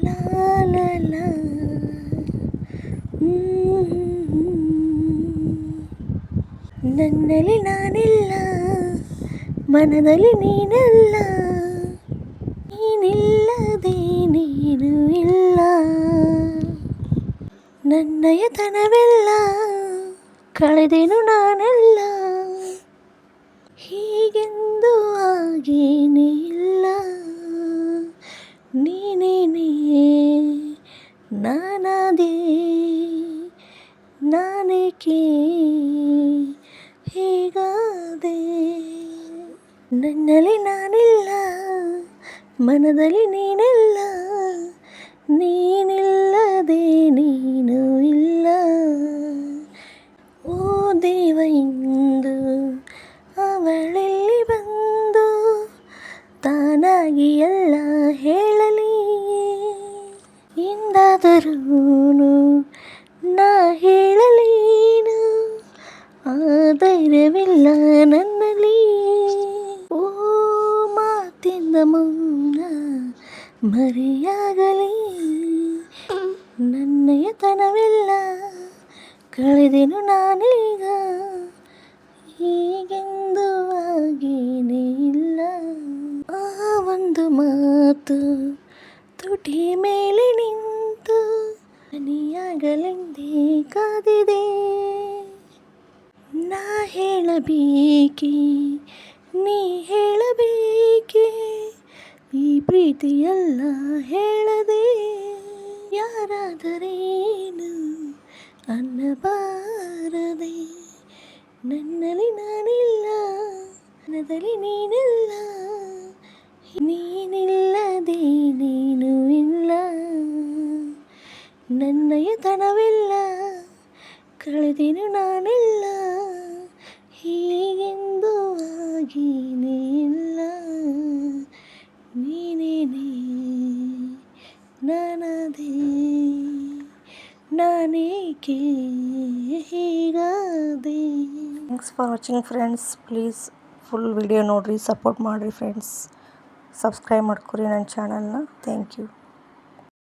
ಲಾ ಲಾ ಲಾ. ನನ್ನಲ್ಲಿ ನಾನಿಲ್ಲ, ಮನದಲ್ಲಿ ನೀನಲ್ಲ, ನೀನಿಲ್ಲದೆ ನೀನು ಇಲ್ಲ. ನನ್ನಯತನವೆಲ್ಲ ಕಳೆದೆನು ನಾನೆಲ್ಲ, ಹೀಗೆಂದು ಆಗೇನೇ ಇಲ್ಲ. ನೀನೇನೇ ನಾನಾದೆ, ನಾನೇಕೆ ಹೀಗಾದೆ. ನನ್ನಲ್ಲಿ ನಾನಿಲ್ಲ, ಮನದಲ್ಲಿ ನೀನೆಲ್ಲ, ನೀನಿಲ್ಲದೆ ನೀನು ಇಲ್ಲ. ಓ ದೇವ, ಇಂದು ಅವಳೆಲ್ಲಿ ಬಂದು ತಾನಾಗಿ ಎಲ್ಲ ಹೇಳಲಿ. ಎಂದಾದರೂ ನಾ ಹೇಳಲೇನು, ಆ ಧೈರ್ಯವಿಲ್ಲ ನನ್ನಲ್ಲಿ. ಓ ಮಾತಿಂದ ಮೌನ ಮರೆಯಾಗಲಿ. ನನ್ನಯತನವೆಲ್ಲ ಕಳೆದೆನು ನಾನೀಗ, ಹೀಗೆಂದು ಆಗೇನೇ ಇಲ್ಲ. ಆ ಒಂದು ಮಾತು ತುಟಿ ಮೇಲೆ ನಿಂತು ಹನಿಯಾಗಲೆಂದೇ ಕಾದಿದೆ. ನಾ ಹೇಳಬೇಕೆ, ನೀ ಹೇಳಬೇಕೆ, ಈ ಪ್ರೀತಿಯೆಲ್ಲ ಹೇಳದೆ. ಯಾರಾದರೇನು ಅನ್ನಬಾರದೆ. ನನ್ನಲ್ಲಿ ನಾನಿಲ್ಲ, ಮನದಲ್ಲಿ ನೀನಿಲ್ಲ, ನೀನಿಲ್ಲದೆ ನೀನು ಇಲ್ಲ. ನನ್ನಯತನವೆಲ್ಲ ಕಳೆದೆನು ನಾನೆಲ್ಲ, ಹೀಗೆಂದು ಆಗೇನೇ ಇಲ್ಲ. ನೀನೇನೇ ನಾನಾದೆ, ನಾನೇಕೆ ಹೀಗಾದೆ. Thanks for watching friends. Please full video ನೋಡಿರಿ, ಸಪೋರ್ಟ್ ಮಾಡಿರಿ ಫ್ರೆಂಡ್ಸ್. ಸಬ್ಸ್ಕ್ರೈಬ್ ಮಾಡ್ಕೊರಿ ನನ್ನ ಚಾನಲ್ನ. Thank you.